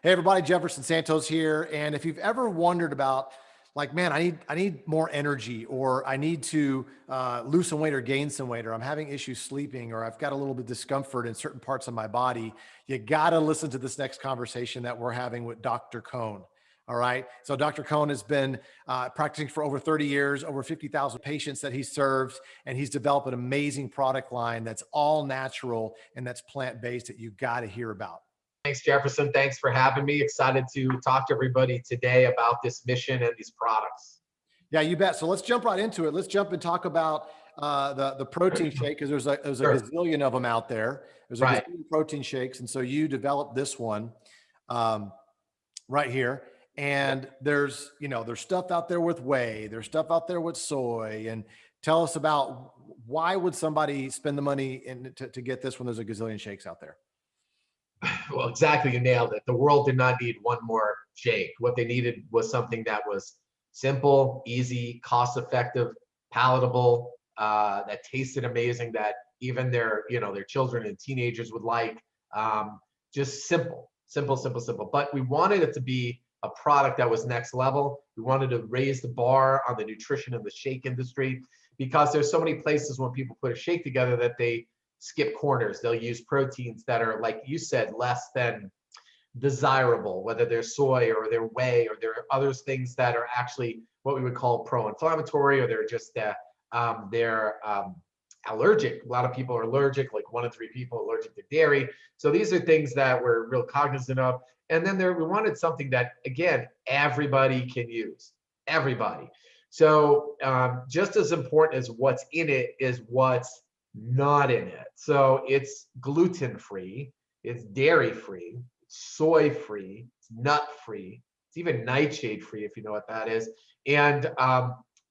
Hey everybody, Jefferson Santos here. And if you've ever wondered about like, man, I need more energy, or I need to lose some weight or gain some weight, or I'm having issues sleeping, or I've got a little bit of discomfort in certain parts of my body, you got to listen to this next conversation that we're having with Dr. Cohn. All right. So Dr. Cohn has been practicing for over 30 years, over 50,000 patients that he serves, and he's developed an amazing product line that's all natural and that's plant-based that you got to hear about. Thanks, Jefferson. Thanks for having me. Excited to talk to everybody today about this mission and these products. Yeah, you bet. So let's jump right into it. Let's jump and talk about the protein shake, because there's a Sure. gazillion of them out there. There's a Right. gazillion protein shakes, and so you developed this one um, right here. Yep. And there's stuff out there with whey. There's stuff out there with soy. And tell us about why would somebody spend the money to get this when there's a gazillion shakes out there? Well, exactly. You nailed it. The world did not need one more shake. What they needed was something that was simple, easy, cost-effective, palatable, that tasted amazing, that even their children and teenagers would like. Just simple, simple, simple, simple. But we wanted it to be a product that was next level. We wanted to raise the bar on the nutrition and the shake industry, because there's so many places when people put a shake together that they skip corners. They'll use proteins that are, like you said, less than desirable, whether they're soy or they're whey, or there are other things that are actually what we would call pro-inflammatory, or they're just they're allergic. A lot of people are allergic, like 1 in 3 people are allergic to dairy. So these are things that we're real cognizant of. And then we wanted something that, again, everybody can use, everybody. So just as important as what's in it is what's not in it. So it's gluten-free, it's dairy-free, soy-free, it's nut-free, it's even nightshade-free, if you know what that is. And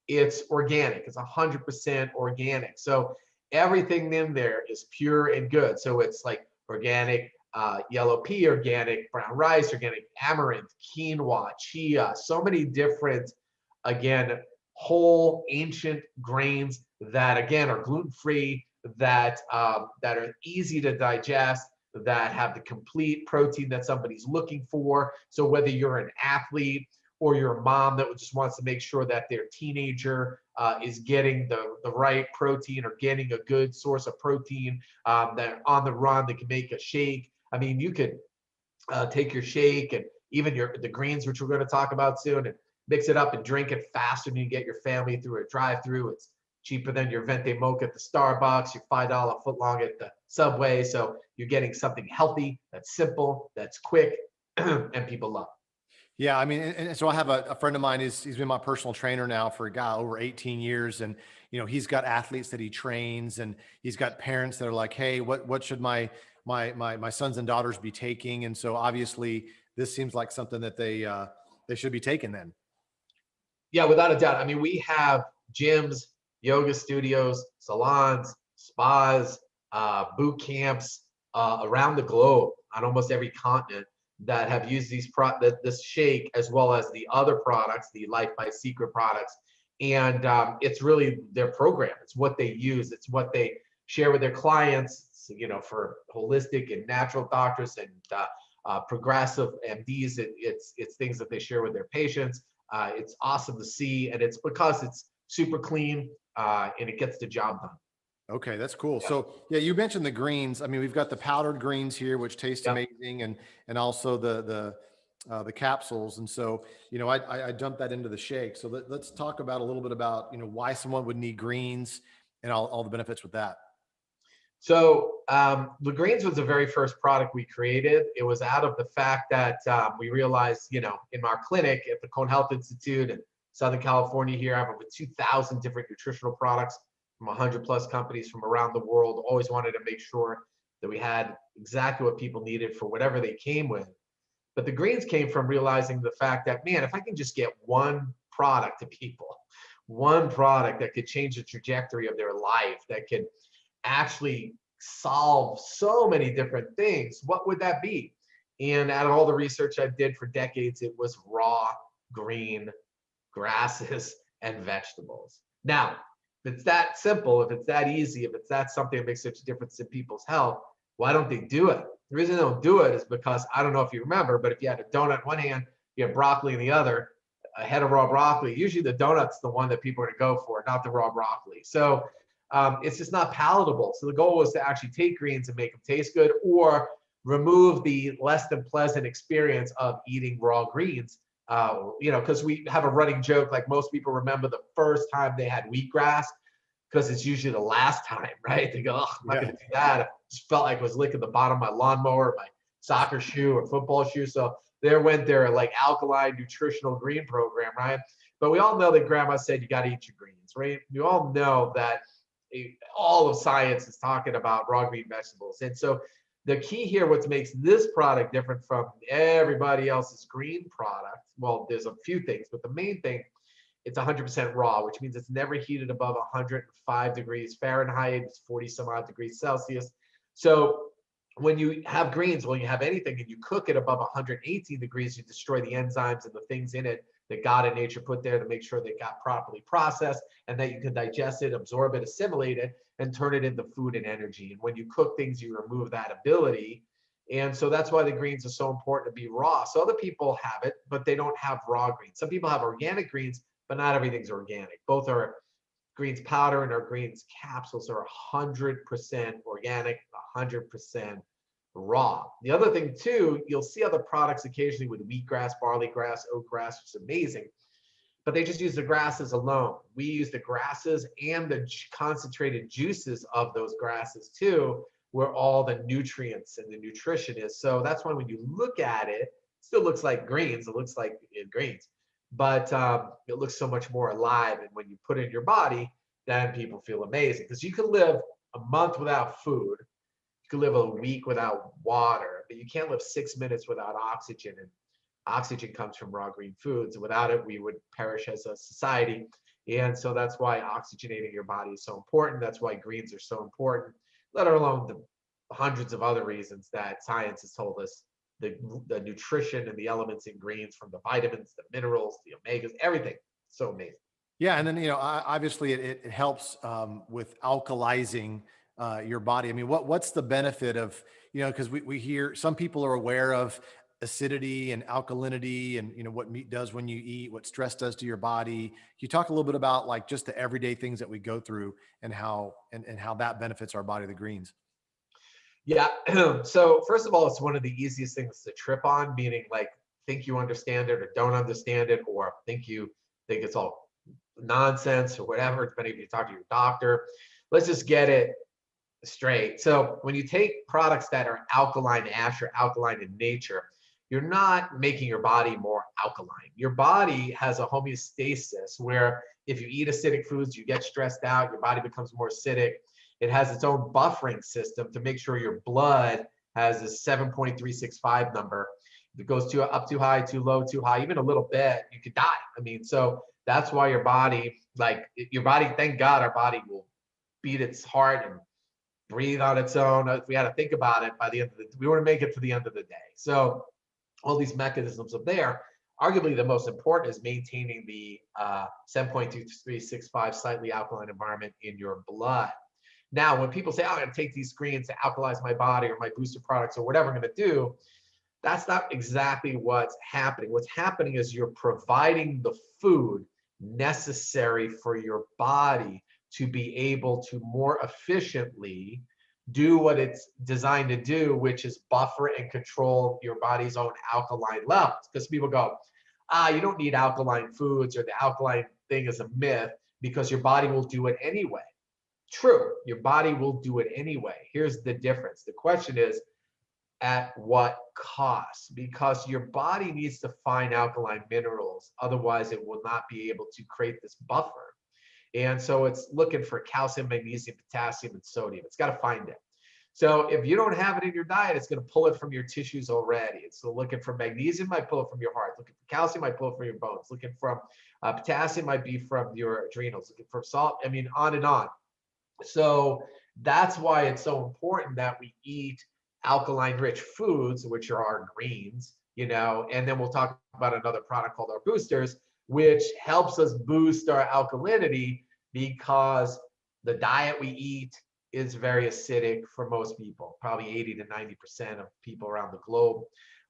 it's organic. It's 100% organic. So everything in there is pure and good. So it's like organic, yellow pea, organic, brown rice, organic amaranth, quinoa, chia, so many different, again, whole ancient grains that, again, are gluten-free, that are easy to digest, that have the complete protein that somebody's looking for. So whether you're an athlete or you're a mom that just wants to make sure that their teenager is getting the right protein, or getting a good source of protein, that on the run, they can make a shake. I mean, you could take your shake and even the greens, which we're going to talk about soon, and mix it up and drink it faster than you get your family through a drive-through. It's cheaper than your venti mocha at the Starbucks, your $5 footlong at the Subway. So you're getting something healthy, that's simple, that's quick, and people love. Yeah, I mean, and so I have a friend of mine. He's been my personal trainer now for a guy over 18 years, and he's got athletes that he trains, and he's got parents that are like, "Hey, what should my sons and daughters be taking?" And so obviously, this seems like something that they should be taking then. Yeah, without a doubt. I mean, we have gyms, yoga studios, salons, spas, boot camps around the globe on almost every continent that have used this shake, as well as the other products, the Life by Secret products. And it's really their program. It's what they use. It's what they share with their clients. So, for holistic and natural doctors and progressive MDs, it's things that they share with their patients. It's awesome to see, and it's because it's super clean, and it gets the job done. Okay, that's cool. Yeah. So yeah, you mentioned the greens. I mean, we've got the powdered greens here, which taste Yep. amazing, and also the capsules. And so I dumped that into the shake. So let's talk about a little bit about why someone would need greens and all the benefits with that. So the greens was the very first product we created. It was out of the fact that we realized, in our clinic at the Cohn Health Institute in Southern California here, I have over 2,000 different nutritional products from 100 plus companies from around the world. Always wanted to make sure that we had exactly what people needed for whatever they came with. But the greens came from realizing the fact that, man, if I can just get one product to people, one product that could change the trajectory of their life, that could actually solve so many different things, what would that be? And out of all the research I did for decades, it was raw green grasses and vegetables. Now, if it's that simple, if it's that easy, if it's that something that makes such a difference in people's health, why don't they do it? The reason they don't do it is because, I don't know if you remember, but if you had a donut in one hand, you have broccoli in the other, a head of raw broccoli, usually the donut's the one that people are going to go for, not the raw broccoli. So it's just not palatable. So the goal was to actually take greens and make them taste good, or remove the less than pleasant experience of eating raw greens. Because we have a running joke, like most people remember the first time they had wheatgrass, because it's usually the last time, right? They go, oh, I'm not Yeah. going to do that. I just felt like I was licking the bottom of my lawnmower, my soccer shoe or football shoe. So there went their like alkaline nutritional green program, right? But we all know that grandma said you got to eat your greens, right? You all know that all of science is talking about raw green vegetables. And so the key here, what makes this product different from everybody else's green product, well, there's a few things, but the main thing, it's 100% raw, which means it's never heated above 105 degrees Fahrenheit. It's 40 some odd degrees Celsius. So when you have greens, when you have anything and you cook it above 118 degrees, you destroy the enzymes and the things in it that God and nature put there to make sure they got properly processed, and that you can digest it, absorb it, assimilate it, and turn it into food and energy. And when you cook things, you remove that ability. And so that's why the greens are so important to be raw. So other people have it, but they don't have raw greens. Some people have organic greens, but not everything's organic. Both are greens powder and our greens capsules are 100% organic, 100% raw. The other thing too, you'll see other products occasionally with wheatgrass, barley grass, oat grass, which is amazing, but they just use the grasses alone. We use the grasses and the concentrated juices of those grasses too, where all the nutrients and the nutrition is. So that's why when you look at it, it still looks like greens. It looks like greens, but it looks so much more alive. And when you put it in your body, then people feel amazing, because you can live a month without food. You can live a week without water, but you can't live 6 minutes without oxygen. And oxygen comes from raw green foods. Without it, we would perish as a society. And so that's why oxygenating your body is so important. That's why greens are so important, let alone the hundreds of other reasons that science has told us the nutrition and the elements in greens, from the vitamins, the minerals, the omegas, everything. So amazing. Yeah, and then obviously it helps with alkalizing your body. I mean, what's the benefit of, because we hear some people are aware of acidity and alkalinity, and what meat does when you eat, what stress does to your body. Can you talk a little bit about like just the everyday things that we go through, and how how that benefits our body, the greens? Yeah. So first of all, it's one of the easiest things to trip on, meaning like think you understand it or don't understand it, or think you think it's all nonsense or whatever, depending if you talk to your doctor. Let's just get it straight. So when you take products that are alkaline ash or alkaline in nature, you're not making your body more alkaline. Your body has a homeostasis where if you eat acidic foods, you get stressed out, your body becomes more acidic. It has its own buffering system to make sure your blood has a 7.365 number. If it goes up too high, too low, too high, even a little bit, you could die. I mean, so that's why your body, thank God our body will beat its heart and breathe on its own. If we had to think about it, by the end of we want to make it to the end of the day. So all these mechanisms are there. Arguably the most important is maintaining the 7.2365 slightly alkaline environment in your blood. Now, when people say, oh, I'm going to take these greens to alkalize my body or my booster products or whatever I'm going to do, that's not exactly what's happening. What's happening is you're providing the food necessary for your body to be able to more efficiently do what it's designed to do, which is buffer and control your body's own alkaline levels. Because people go, you don't need alkaline foods, or the alkaline thing is a myth, because your body will do it anyway. True, your body will do it anyway. Here's the difference. The question is, at what cost? Because your body needs to find alkaline minerals. Otherwise, it will not be able to create this buffer. And so it's looking for calcium, magnesium, potassium, and sodium. It's got to find it. So if you don't have it in your diet, it's going to pull it from your tissues already. It's looking for magnesium, might pull it from your heart. Looking for calcium, might pull it from your bones. Looking from potassium, might be from your adrenals. Looking for salt, I mean, on and on. So that's why it's so important that we eat alkaline rich foods, which are our greens, and then we'll talk about another product called our boosters, which helps us boost our alkalinity, because the diet we eat, is very acidic for most people, probably 80 to 90% of people around the globe.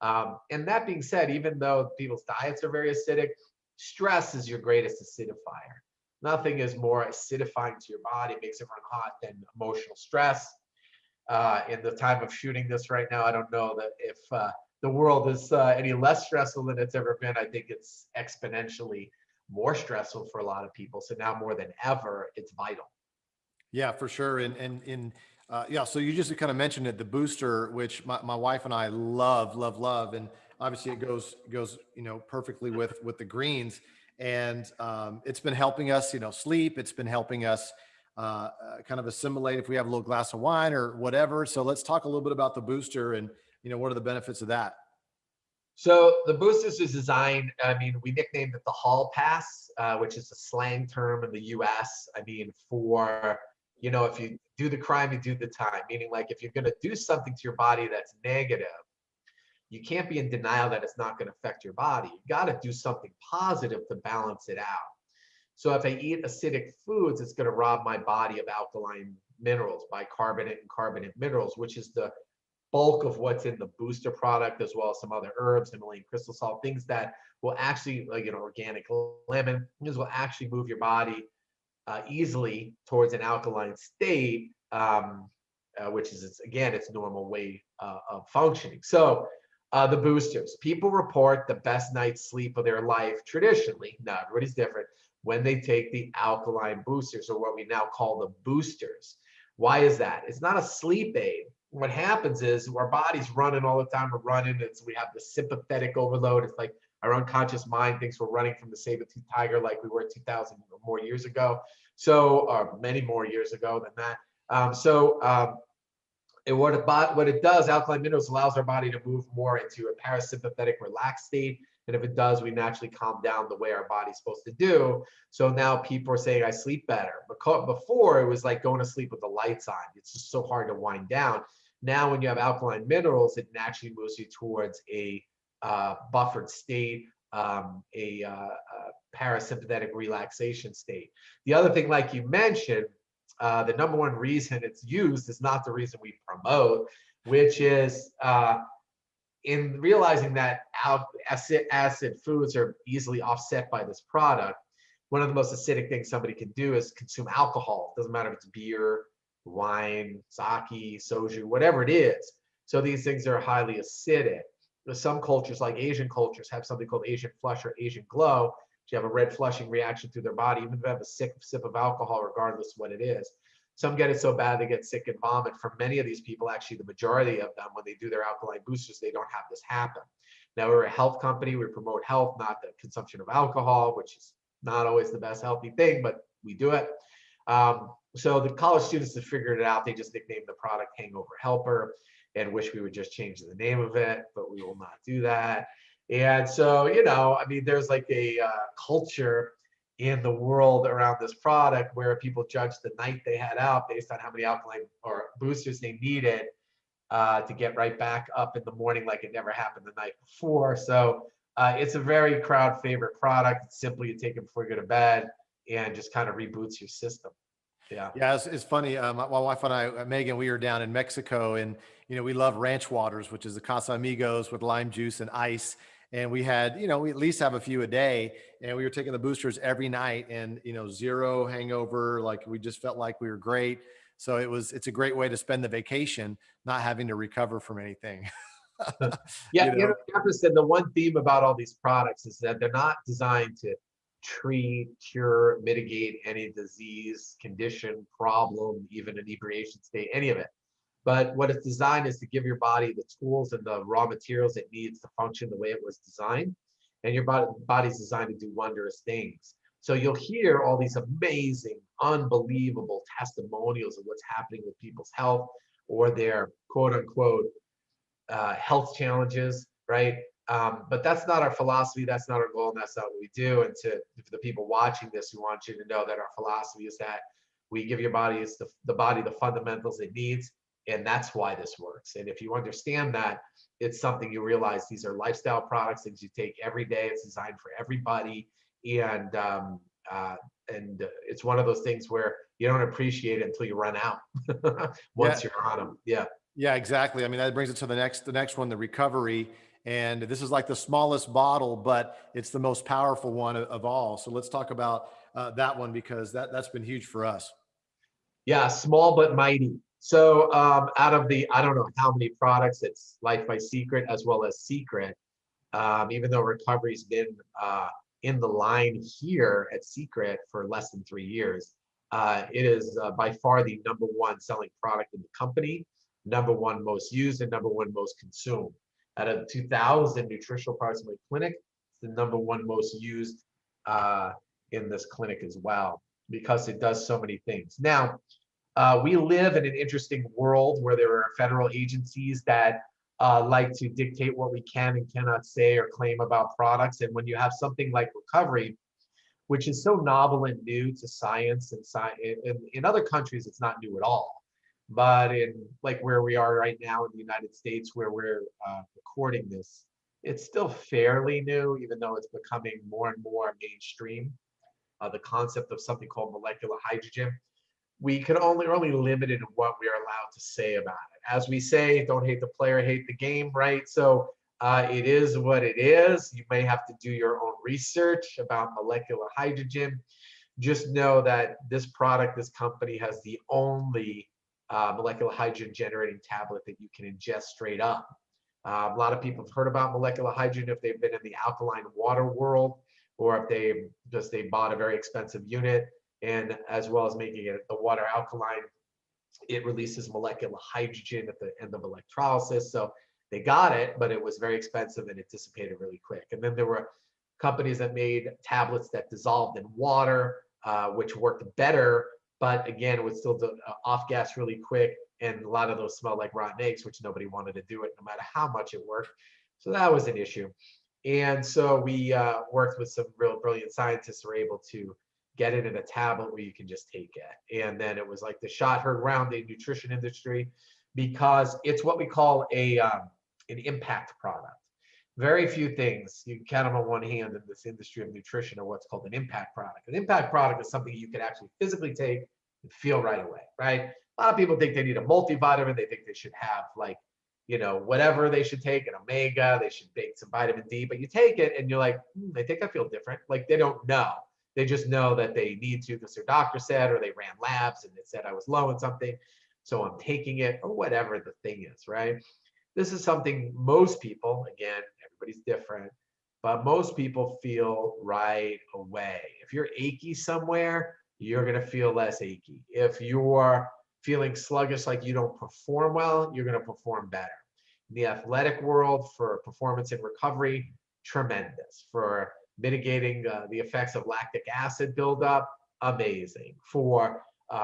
And that being said, even though people's diets are very acidic, stress is your greatest acidifier. Nothing is more acidifying to your body, makes it run hot, than emotional stress. In the time of shooting this right now, I don't know that if the world is any less stressful than it's ever been. I think it's exponentially more stressful for a lot of people. So now more than ever, it's vital. Yeah, for sure. Yeah, so you just kind of mentioned it, the booster, which my wife and I love, love, love, and obviously it goes perfectly with the greens, and it's been helping us sleep. It's been helping us kind of assimilate if we have a little glass of wine or whatever. So let's talk a little bit about the booster and what are the benefits of that? So the boosters is designed, I mean, we nicknamed it the hall pass, which is a slang term in the US. I mean, for, if you do the crime, you do the time, meaning like if you're going to do something to your body that's negative, you can't be in denial that it's not going to affect your body. You got to do something positive to balance it out. So if I eat acidic foods, it's going to rob my body of alkaline minerals, bicarbonate and carbonate minerals, which is the bulk of what's in the booster product, as well as some other herbs, Himalayan crystal salt, things that will actually, like organic lemon, things will actually move your body easily towards an alkaline state, which is again its normal way of functioning. So the boosters, people report the best night's sleep of their life traditionally. Now everybody's different when they take the alkaline boosters, or what we now call the boosters. Why is that? It's not a sleep aid. What happens is our body's running all the time. We're running. We have the sympathetic overload. It's like our unconscious mind thinks we're running from the saber-tooth tiger like we were 2,000 or more years ago. So, or many more years ago than that. And what it does, alkaline minerals allows our body to move more into a parasympathetic relaxed state. And if it does, we naturally calm down the way our body's supposed to do. So now people are saying, I sleep better. But before, it was like going to sleep with the lights on. It's just so hard to wind down. Now, when you have alkaline minerals, it naturally moves you towards a buffered state, parasympathetic relaxation state. The other thing, like you mentioned, the number one reason it's used is not the reason we promote, which is in realizing that acid foods are easily offset by this product. One of the most acidic things somebody can do is consume alcohol. It doesn't matter if it's beer, wine, sake, soju, whatever it is. So these things are highly acidic. Some cultures, like Asian cultures, have something called Asian flush or Asian glow. You have a red flushing reaction through their body, even if they have a sip of alcohol, regardless of what it is. Some get it so bad they get sick and vomit. For many of these people, actually, the majority of them, when they do their alkaline boosters, they don't have this happen. Now, we're a health company. We promote health, not the consumption of alcohol, which is not always the best healthy thing, but we do it. So the college students have figured it out. They just nicknamed the product Hangover Helper and wish we would just change the name of it, but we will not do that. And so, I mean, there's like a culture in the world around this product where people judge the night they had out based on how many alkaline or boosters they needed to get right back up in the morning like it never happened the night before. So it's a very crowd favorite product. It's simply you take it before you go to bed and just kind of reboots your system. Yeah. Yeah, it's funny. My wife and I, Megan, we were down in Mexico, and we love ranch waters, which is the Casamigos with lime juice and ice. And we had, we at least have a few a day, and we were taking the boosters every night, and zero hangover. Like we just felt like we were great. So it's a great way to spend the vacation, not having to recover from anything. Yeah, you know. Jefferson, the one theme about all these products is that they're not designed to treat, cure, mitigate any disease, condition, problem, even inebriation state, any of it. But what it's designed is to give your body the tools and the raw materials it needs to function the way it was designed. And your body's designed to do wondrous things. So you'll hear all these amazing, unbelievable testimonials of what's happening with people's health or their quote unquote health challenges, right? But that's not our philosophy. That's not our goal. And that's not what we do. And for the people watching this, we want you to know that our philosophy is that we give your body the body the fundamentals it needs. And that's why this works. And if you understand that, it's something you realize these are lifestyle products, things you take every day. It's designed for everybody. And it's one of those things where you don't appreciate it until you run out Yeah. once you're on them. Yeah. Yeah, exactly. I mean, that brings it to the next one, the recovery. And this is like the smallest bottle, but it's the most powerful one of all. So let's talk about that one because that's been huge for us. Yeah, small but mighty. So out of the, I don't know how many products, it's Life by Secret as well as Secret. Even though recovery's been in the line here at Secret for less than 3 years, it is by far the number one selling product in the company, number one most used, and number one most consumed. Out of 2,000 nutritional products in my clinic, it's the number one most used uh, in this clinic as well because it does so many things. Now, we live in an interesting world where there are federal agencies that like to dictate what we can and cannot say or claim about products. And when you have something like recovery, which is so novel and new to science and in other countries, it's not new at all. But in like where we are right now in the United States, where we're recording this, it's still fairly new, even though it's becoming more and more mainstream. The concept of something called molecular hydrogen, we can only limited in what we are allowed to say about it. As we say, don't hate the player, hate the game, right? So it is what it is. You may have to do your own research about molecular hydrogen. Just know that this product, this company has the only molecular hydrogen generating tablet that you can ingest straight up. A lot of people have heard about molecular hydrogen if they've been in the alkaline water world, or if they bought a very expensive unit, and as well as making it the water alkaline, it releases molecular hydrogen at the end of electrolysis. So they got it, but it was very expensive and it dissipated really quick. And then there were companies that made tablets that dissolved in water, which worked better, but again, it would still off gas really quick. And a lot of those smelled like rotten eggs, which nobody wanted to do it no matter how much it worked. So that was an issue. And so we worked with some real brilliant scientists who were able to get it in a tablet where you can just take it. And then it was like the shot heard around the nutrition industry because it's what we call an impact product. Very few things you can count them on one hand in this industry of nutrition are what's called an impact product. An impact product is something you can actually physically take and feel right away, right? A lot of people think they need a multivitamin. They think they should have like, whatever they should take, an omega, they should take some vitamin D, but you take it and you're like, I think I feel different. Like they don't know. They just know that they need to because their doctor said, or they ran labs and it said I was low in something. So I'm taking it, or whatever the thing is, right? This is something most people, again, everybody's different, but most people feel right away. If you're achy somewhere, you're going to feel less achy. If you're feeling sluggish, like you don't perform well, you're going to perform better. In the athletic world, for performance and recovery, tremendous. For mitigating the effects of lactic acid buildup, amazing. For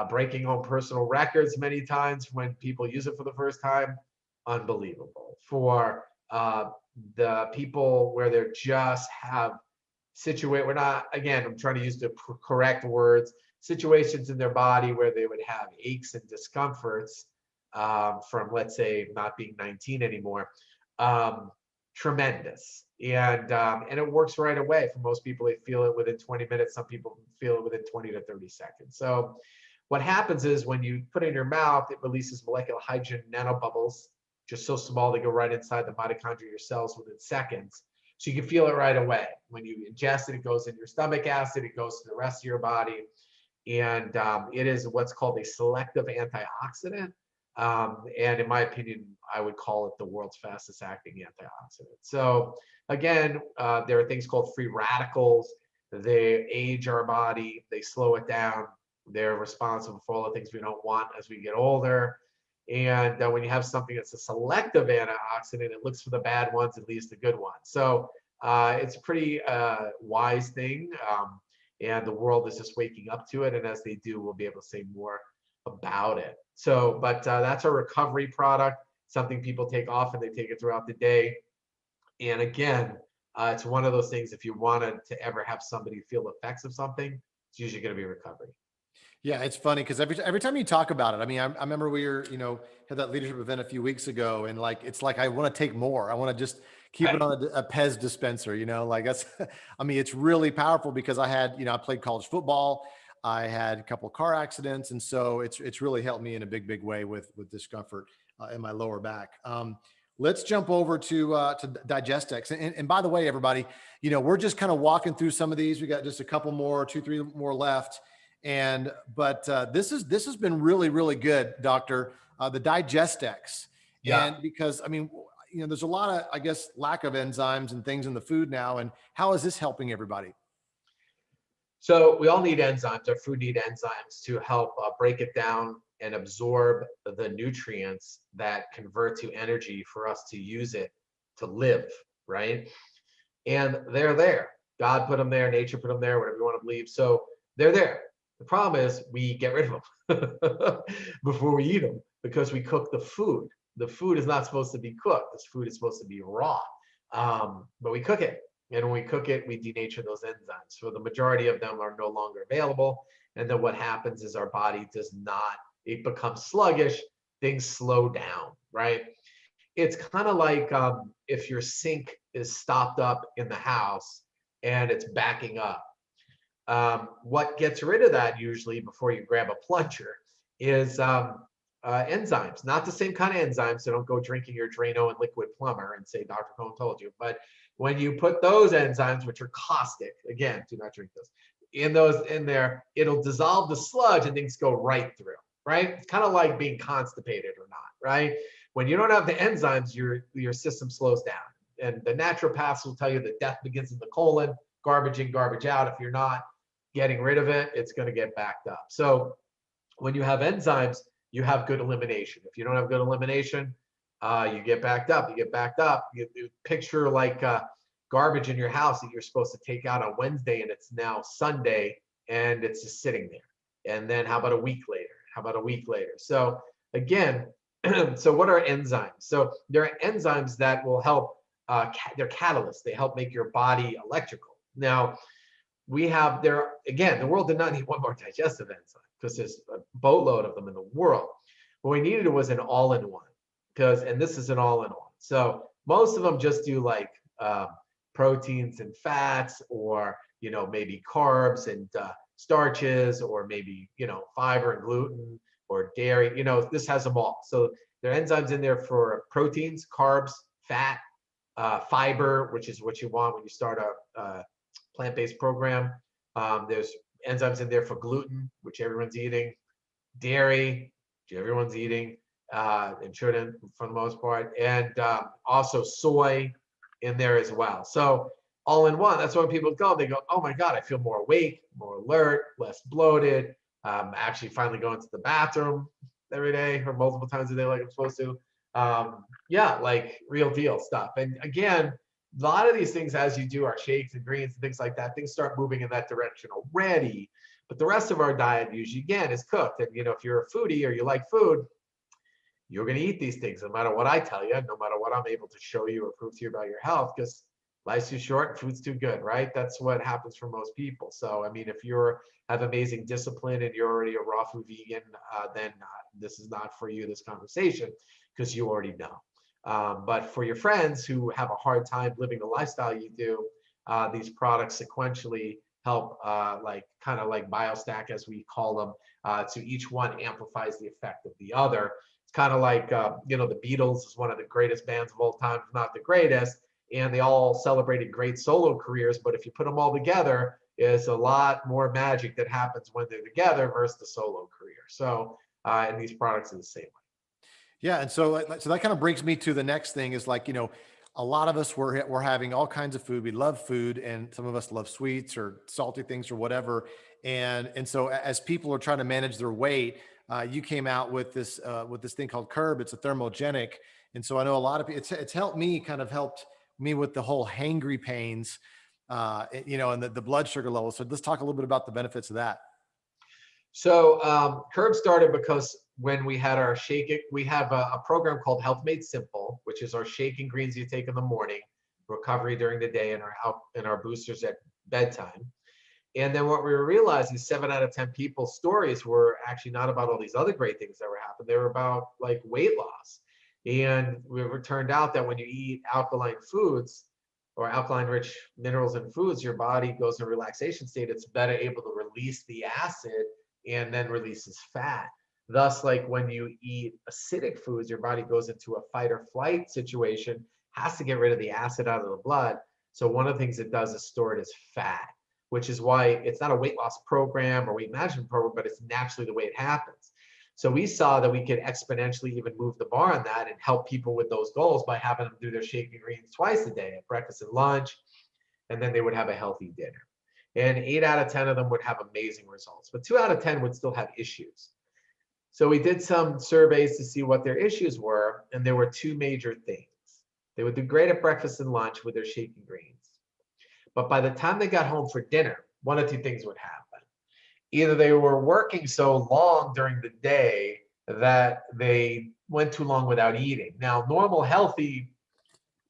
breaking on personal records many times when people use it for the first time, unbelievable. For the people where they're just have we're not, again, I'm trying to use the correct words, situations in their body where they would have aches and discomforts from, let's say, not being 19 anymore. Tremendous. And it works right away. For most people, they feel it within 20 minutes. Some people feel it within 20 to 30 seconds. So what happens is when you put it in your mouth, it releases molecular hydrogen nanobubbles, just so small they go right inside the mitochondria of your cells within seconds. So you can feel it right away. When you ingest it, it goes in your stomach acid, it goes to the rest of your body. And it is what's called a selective antioxidant. And in my opinion, I would call it the world's fastest acting antioxidant. So again, there are things called free radicals. They age our body, they slow it down. They're responsible for all the things we don't want as we get older. And when you have something that's a selective antioxidant, it looks for the bad ones and leaves the good ones. So it's a pretty wise thing. And the world is just waking up to it. And as they do, we'll be able to say more about it. So, but that's a recovery product, something people take often. They take it throughout the day. And again, it's one of those things, if you wanted to ever have somebody feel the effects of something, it's usually going to be recovery. Yeah, it's funny because every time you talk about it, I mean, I remember we were, had that leadership event a few weeks ago, and like it's like I want to take more. I want to just keep it Right. on a Pez dispenser, like that's. I mean, it's really powerful because I had, I played college football. I had a couple car accidents, and so it's really helped me in a big way with discomfort in my lower back. Let's jump over to Digestex. And by the way, everybody, we're just kind of walking through some of these. We got just a couple more, two, three more left. And but this has been really good, Doctor. The Digestex, Yeah. and because I mean, there's a lot of, I guess, lack of enzymes and things in the food now. And how is this helping everybody? So we all need enzymes. Our food need enzymes to help break it down and absorb the nutrients that convert to energy for us to use it to live, right? And they're there. God put them there, nature put them there, whatever you want to believe. So they're there. The problem is we get rid of them before we eat them because we cook the food. The food is not supposed to be cooked. This food is supposed to be raw, but we cook it. And when we cook it, we denature those enzymes. So the majority of them are no longer available. And then what happens is our body does not, it becomes sluggish, things slow down, right? It's kind of like if your sink is stopped up in the house and it's backing up. What gets rid of that usually before you grab a plunger is enzymes, not the same kind of enzymes. So don't go drinking your Drano and Liquid Plumber and say Dr. Cohn told you. But when you put those enzymes, which are caustic, again, do not drink those in there, it'll dissolve the sludge and things go right through, right? It's kind of like being constipated or not, right? When you don't have the enzymes, your system slows down. And the naturopaths will tell you that death begins in the colon, garbage in, garbage out. If you're not getting rid of it, it's going to get backed up. So when you have enzymes, you have good elimination. If you don't have good elimination, you get backed up. You get backed up. You picture like garbage in your house that you're supposed to take out on Wednesday, and it's now Sunday, and it's just sitting there. And then how about a week later? How about a week later? So again, so what are enzymes? So there are enzymes that will help. They're catalysts. They help make your body electrical. Now, we have there again, the world did not need one more digestive enzyme because there's a boatload of them in the world. What we needed was an all-in-one and this is an all-in-one. So most of them just do like proteins and fats, or maybe carbs and starches, or maybe fiber and gluten or dairy. This has them all. So there are enzymes in there for proteins, carbs, fat, fiber, which is what you want when you start a plant-based program. There's enzymes in there for gluten, which everyone's eating, dairy, which everyone's eating, and shouldn't for the most part, and also soy in there as well. So all in one. That's why when people go, they go, "Oh my God, I feel more awake, more alert, less bloated. Actually, finally going to the bathroom every day or multiple times a day like I'm supposed to." Yeah, like real deal stuff. And again, a lot of these things, as you do our shakes and greens and things like that, things start moving in that direction already. But the rest of our diet usually, again, is cooked. And if you're a foodie or you like food, you're going to eat these things no matter what I tell you, no matter what I'm able to show you or prove to you about your health, because life's too short and food's too good, right? That's what happens for most people. So, I mean, if you have amazing discipline and you're already a raw food vegan, then this is not for you, this conversation, because you already know. But for your friends who have a hard time living the lifestyle you do, these products sequentially help, kind of like biostack, as we call them. So each one amplifies the effect of the other. It's kind of like, the Beatles is one of the greatest bands of all time, if not the greatest, and they all celebrated great solo careers. But if you put them all together, it's a lot more magic that happens when they're together versus the solo career. So, and these products are the same way. Yeah, and so that kind of brings me to the next thing is like, a lot of us we're having all kinds of food. We love food, and some of us love sweets or salty things or whatever. And so as people are trying to manage their weight, you came out with this thing called Curb. It's a thermogenic, and so I know a lot of people. It's helped me with the whole hangry pains, and the blood sugar levels. So let's talk a little bit about the benefits of that. So Curb started because when we had our shake, we have a program called Health Made Simple, which is our shake and greens you take in the morning, recovery during the day, and our boosters at bedtime. And then what we were realizing, 7 out of 10 people's stories were actually not about all these other great things that were happening. They were about like weight loss. And it turned out that when you eat alkaline foods, or alkaline-rich minerals and foods, your body goes in a relaxation state. It's better able to release the acid and then releases fat. Thus, like when you eat acidic foods, your body goes into a fight or flight situation, has to get rid of the acid out of the blood. So one of the things it does is store it as fat, which is why it's not a weight loss program or weight management program, but it's naturally the way it happens. So we saw that we could exponentially even move the bar on that and help people with those goals by having them do their shake and greens twice a day, at breakfast and lunch, and then they would have a healthy dinner. And 8 out of 10 of them would have amazing results, but 2 out of 10 would still have issues. So we did some surveys to see what their issues were, and there were 2 major things. They would do great at breakfast and lunch with their shake and greens, but by the time they got home for dinner, one of 2 things would happen. Either they were working so long during the day that they went too long without eating. Now, normal, healthy,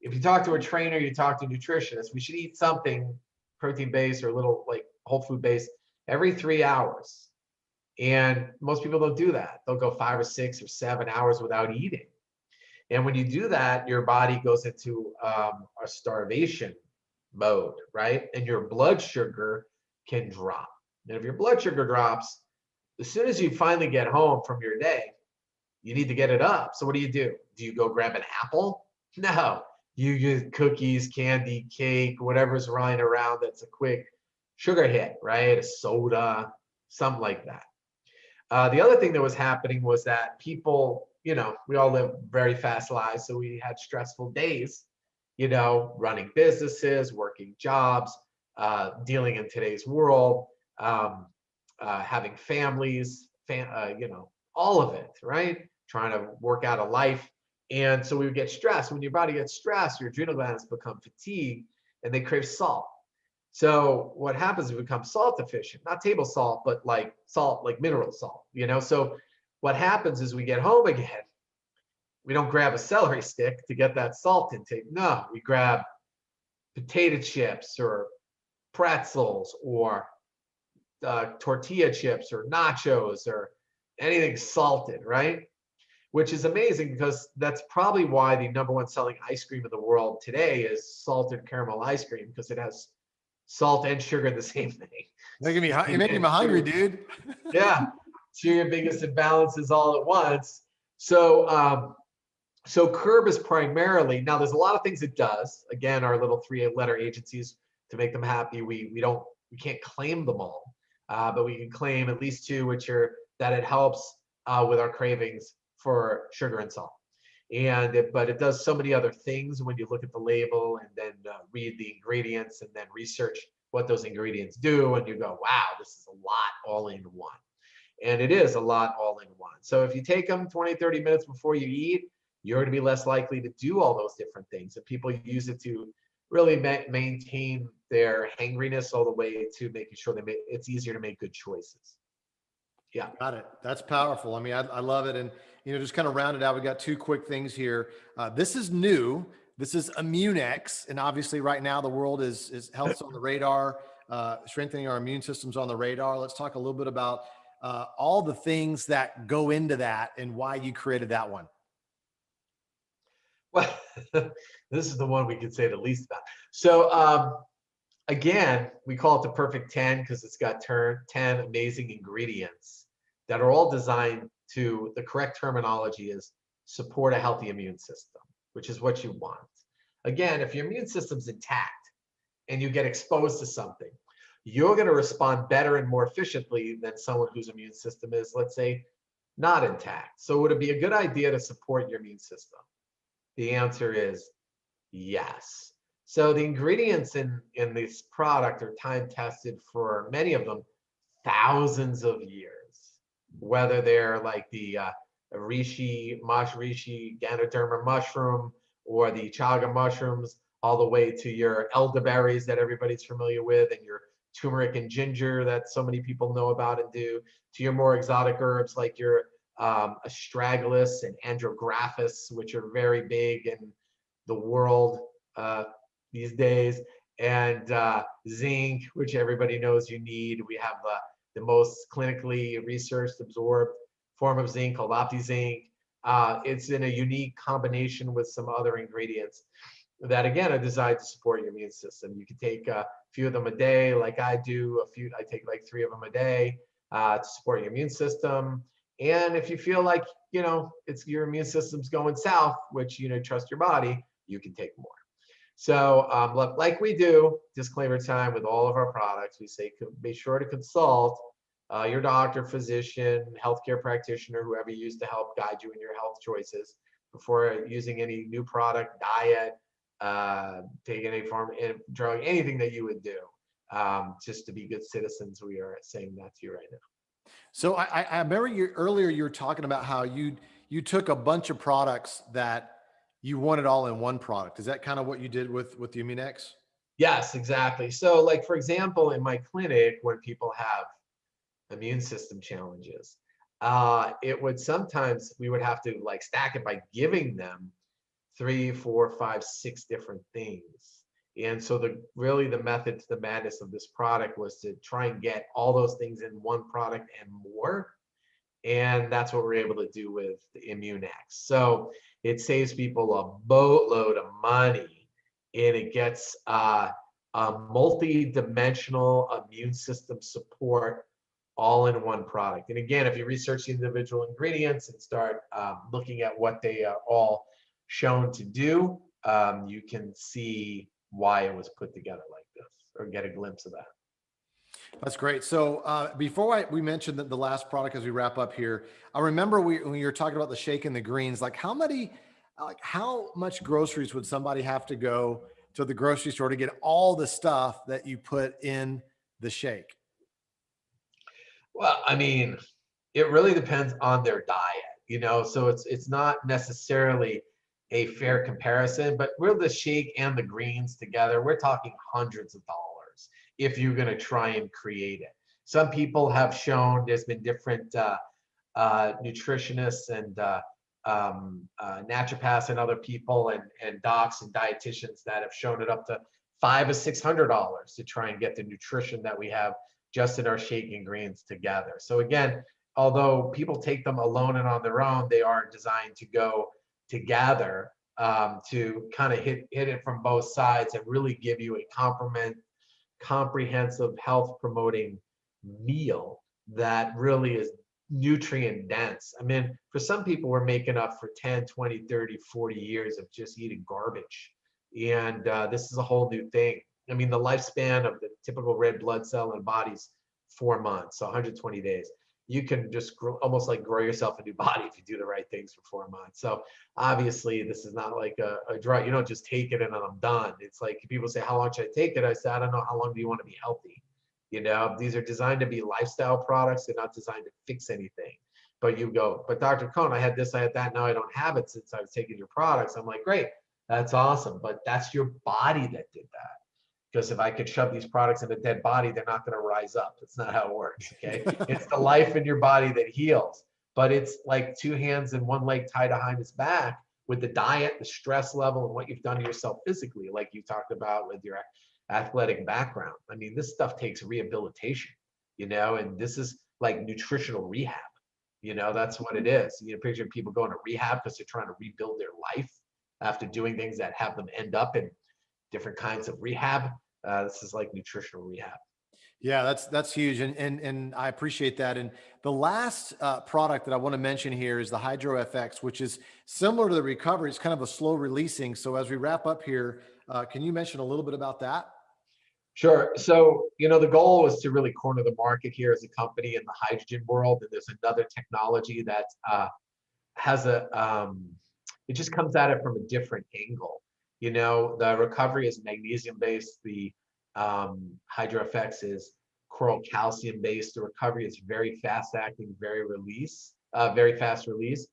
if you talk to a trainer, you talk to a nutritionist, we should eat something protein-based or a little like whole food based every 3 hours. And most people don't do that. They'll go 5 or 6 or 7 hours without eating. And when you do that, your body goes into a starvation mode, right? And your blood sugar can drop. And if your blood sugar drops, as soon as you finally get home from your day, you need to get it up. So what do? Do you go grab an apple? No. You use cookies, candy, cake, whatever's lying around that's a quick sugar hit, right? A soda, something like that. The other thing that was happening was that people, we all live very fast lives. So we had stressful days, running businesses, working jobs, dealing in today's world, having families, all of it, right? Trying to work out a life. And so we would get stressed. When your body gets stressed, your adrenal glands become fatigued and they crave salt. So what happens is we become salt deficient, not table salt, but like salt, like mineral salt, So what happens is we get home again. We don't grab a celery stick to get that salt intake. No, we grab potato chips or pretzels or tortilla chips or nachos or anything salted, right? Which is amazing because that's probably why the #1 selling ice cream in the world today is salted caramel ice cream, because it has salt and sugar, the same thing. You're making me hungry, dude. Yeah, 2 of your biggest imbalances all at once. So Curb is primarily, now there's a lot of things it does. Again, our little 3-letter agencies to make them happy. We can't claim them all, but we can claim at least 2, which are that it helps with our cravings for sugar and salt. But it does so many other things when you look at the label and then read the ingredients and then research what those ingredients do, and you go, wow, this is a lot all in one. And it is a lot all in one. So if you take them 20, 30 minutes before you eat, you're going to be less likely to do all those different things. And people use it to really maintain their hangriness all the way to making sure it's easier to make good choices. Yeah. Got it. That's powerful. I mean, I love it. And, just kind of round it out. We got 2 quick things here. This is new. This is ImmuneX. And obviously right now the world is health's on the radar, strengthening our immune systems on the radar. Let's talk a little bit about all the things that go into that and why you created that one. Well, this is the one we could say the least about. So again, we call it the perfect 10 because it's got 10 amazing ingredients that are all designed to, the correct terminology is support a healthy immune system, which is what you want. Again, if your immune system's intact and you get exposed to something, you're going to respond better and more efficiently than someone whose immune system is, let's say, not intact. So would it be a good idea to support your immune system? The answer is yes. So the ingredients in this product are time tested for many of them thousands of years, whether they're like the reishi, Ganoderma mushroom, or the chaga mushrooms, all the way to your elderberries that everybody's familiar with, and your turmeric and ginger that so many people know about and do, to your more exotic herbs like your astragalus and andrographis, which are very big in the world these days, and zinc, which everybody knows you need. We have the most clinically researched absorbed form of zinc called OptiZinc. It's in a unique combination with some other ingredients. that again are designed to support your immune system. You can take a few of them a day, like I do. I take like 3 of them a day to support your immune system. And if you feel like it's your immune system's going south, which trust your body, you can take more. So like we do, disclaimer time with all of our products, we say be sure to consult your doctor, physician, healthcare practitioner, whoever you use to help guide you in your health choices before using any new product, diet, taking any form of drug, anything that you would do. Just to be good citizens, we are saying that to you right now. So I remember earlier you were talking about how you took a bunch of products that you wanted all in one product. Is that kind of what you did with the Immunex? Yes, exactly. So like, for example, in my clinic, when people have immune system challenges, it would sometimes we would have to like stack it by giving them 3, 4, 5, 6 different things. And so the method to the madness of this product was to try and get all those things in one product and more. And that's what we're able to do with the Immunex. So it saves people a boatload of money, and it gets a multi-dimensional immune system support all in one product. And again, if you research the individual ingredients and start looking at what they are all shown to do, you can see why it was put together like this, or get a glimpse of that. That's great. So before we mentioned the last product as we wrap up here, I remember when you were talking about the shake and the greens, like how much groceries would somebody have to go to the grocery store to get all the stuff that you put in the shake? Well, I mean, it really depends on their diet. So it's not necessarily a fair comparison, but we're the shake and the greens together. We're talking hundreds of dollars if you're going to try and create it. Some people have shown there's been different nutritionists and naturopaths and other people and docs and dietitians that have shown it up to $500 or $600 to try and get the nutrition that we have just in our shake and greens together. So again, although people take them alone and on their own, they are designed to go together to kind of hit it from both sides and really give you a comprehensive health promoting meal that really is nutrient dense. I mean, for some people, we're making up for 10, 20, 30, 40 years of just eating garbage. And this is a whole new thing. I mean, the lifespan of the typical red blood cell in the body's 4 months, so 120 days. You can just almost like grow yourself a new body if you do the right things for 4 months. So obviously, this is not like a drug. You don't just take it and then I'm done. It's like people say, how long should I take it? I say, I don't know. How long do you want to be healthy? These are designed to be lifestyle products. They're not designed to fix anything. But you go, but Dr. Cohn, I had this, I had that. Now I don't have it since I was taking your products. I'm like, great, that's awesome. But that's your body that did that. Because if I could shove these products in a dead body, they're not going to rise up. That's not how it works. Okay. It's the life in your body that heals. But it's like 2 hands and 1 leg tied behind its back with the diet, the stress level, and what you've done to yourself physically, like you talked about with your athletic background. I mean, this stuff takes rehabilitation, and this is like nutritional rehab. That's what it is. Picture people going to rehab because they're trying to rebuild their life after doing things that have them end up in different kinds of rehab. This is like nutritional rehab. Yeah, that's huge, and I appreciate that. And the last product that I want to mention here is the Hydro FX, which is similar to the recovery. It's kind of a slow releasing. So as we wrap up here, can you mention a little bit about that? Sure. So, the goal was to really corner the market here as a company in the hydrogen world. And there's another technology that has it just comes at it from a different angle. The recovery is magnesium based. The HydroFX is coral calcium based. The recovery is very fast acting, very fast release.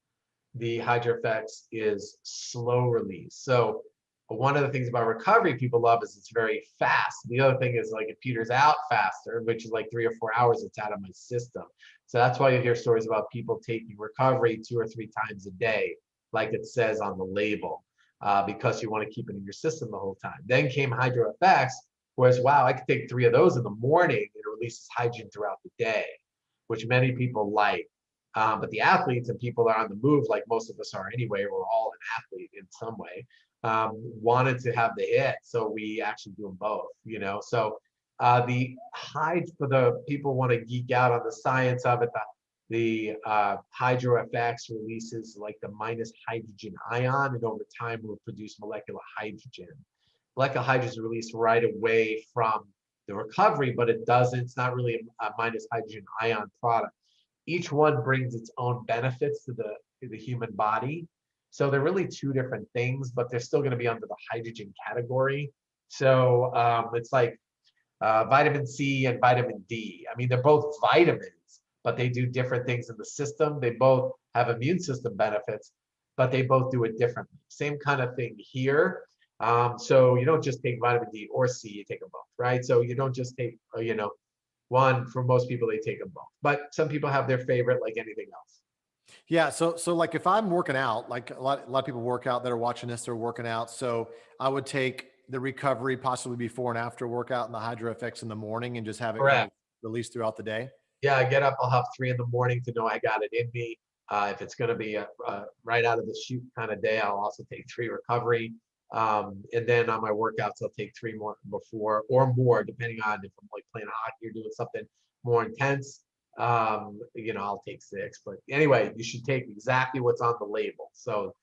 The HydroFX is slow release. So one of the things about recovery people love is it's very fast. The other thing is like it peters out faster, which is like 3 or 4 hours it's out of my system. So that's why you hear stories about people taking recovery 2 or 3 times a day, like it says on the label, because you want to keep it in your system the whole time. Then came HydroFX, whereas wow, I could take 3 of those in the morning and it releases hydrogen throughout the day, which many people like. But the athletes and people that are on the move, like most of us are anyway, we're all an athlete in some way. wanted to have the hit, so we actually do them both. So the hyd for the people want to geek out on the science of it. The Hydro FX releases like the minus hydrogen ion, and over time will produce molecular hydrogen. Molecular hydrogen is released right away from the recovery, but it doesn't. It's not really a minus hydrogen ion product. Each one brings its own benefits to the human body. So they're really two different things, but they're still going to be under the hydrogen category. So it's like vitamin C and vitamin D. I mean, they're both vitamins, but they do different things in the system. They both have immune system benefits, but they both do it differently. Same kind of thing here. So you don't just take vitamin D or C, you take them both, right? So you don't just take, one. For most people, they take them both, but some people have their favorite, like anything else. Yeah. So like if I'm working out, like a lot of people work out that are watching this, they're working out. So I would take the recovery possibly before and after workout and the Hydro Effects in the morning and just have it kind of Correct. released throughout the day. Yeah, I get up, I'll have 3 in the morning to know I got it in me. If it's going to be right out of the chute kind of day, I'll also take 3 recovery. And then on my workouts, I'll take 3 more before or more, depending on if I'm like playing hockey or doing something more intense. I'll take 6. But anyway, you should take exactly what's on the label. So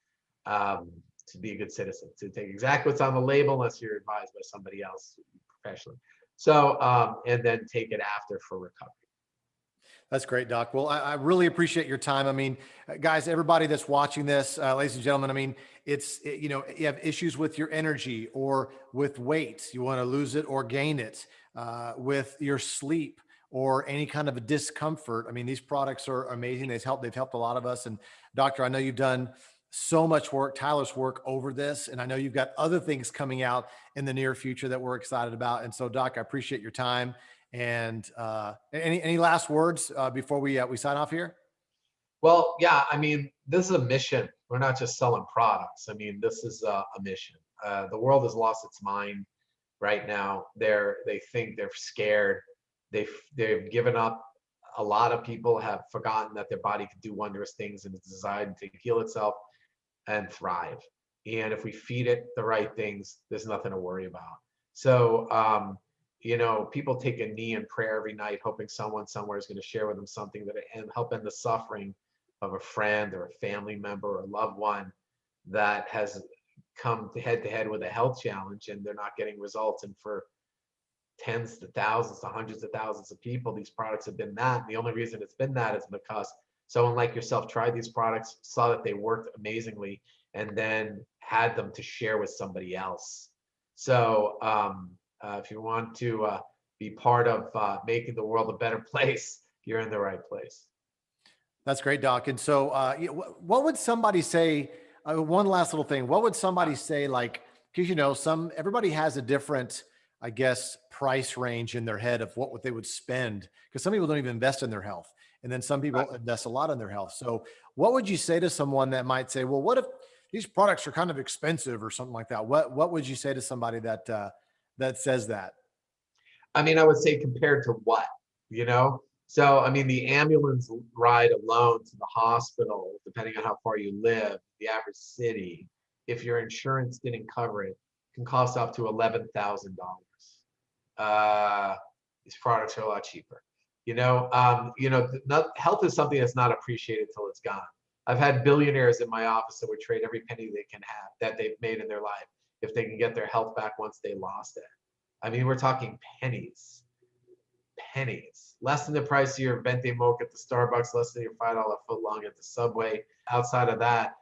to be a good citizen, to take exactly what's on the label, unless you're advised by somebody else professionally. So, and then take it after for recovery. That's great, Doc. Well, I really appreciate your time. I mean, guys, everybody that's watching this, ladies and gentlemen, I mean, you have issues with your energy or with weight, you want to lose it or gain it, with your sleep or any kind of a discomfort. I mean, these products are amazing. They've helped a lot of us. And doctor, I know you've done so much work, tireless work over this. And I know you've got other things coming out in the near future that we're excited about. And so, Doc, I appreciate your time. And any last words before we sign off here? Well, yeah, I mean, this is a mission. We're not just selling products. I mean, this is a mission. The world has lost its mind right now. They think they're scared. They've given up. A lot of people have forgotten that their body can do wondrous things and it's designed to heal itself and thrive. And if we feed it the right things, there's nothing to worry about. So, people take a knee in prayer every night, hoping someone somewhere is going to share with them something that and help end the suffering of a friend or a family member or a loved one that has come to head with a health challenge and they're not getting results. And for tens to thousands to hundreds of thousands of people, these products have been that. And the only reason it's been that is because someone like yourself tried these products, saw that they worked amazingly, and then had them to share with somebody else. So if you want to be part of making the world a better place, you're in the right place. That's great, Doc. And so, what would somebody say? One last little thing. What would somebody say? Like, because everybody has a different, I guess, price range in their head of what they would spend. Because some people don't even invest in their health, and then some people invest a lot in their health. So, what would you say to someone that might say, "Well, what if these products are kind of expensive or something like that?" What would you say to somebody that says that? I mean, I would say compared to what, you know? So, I mean, the ambulance ride alone to the hospital, depending on how far you live, the average city, if your insurance didn't cover it, can cost up to $11,000. These products are a lot cheaper. Health is something that's not appreciated till it's gone. I've had billionaires in my office that would trade every penny they can have that they've made in their life if they can get their health back once they lost it. I mean, we're talking pennies, less than the price of your venti mocha at the Starbucks, less than your $5 footlong at the Subway. Outside of that,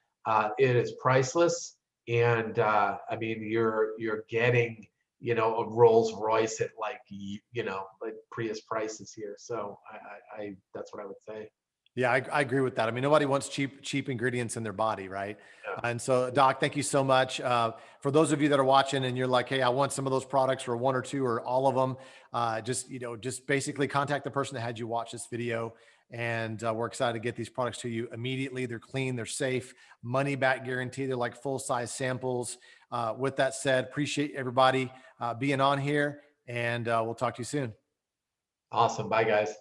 it is priceless. And I mean, you're getting, a Rolls Royce at like Prius prices here. So I that's what I would say. Yeah, I agree with that. I mean, nobody wants cheap ingredients in their body, right? Yeah. And so, Doc, thank you so much. For those of you that are watching and you're like, "Hey, I want some of those products, or one or two, or all of them," just basically contact the person that had you watch this video. And we're excited to get these products to you immediately. They're clean, they're safe, money back guarantee. They're like full size samples. With that said, appreciate everybody being on here, and we'll talk to you soon. Awesome. Bye, guys.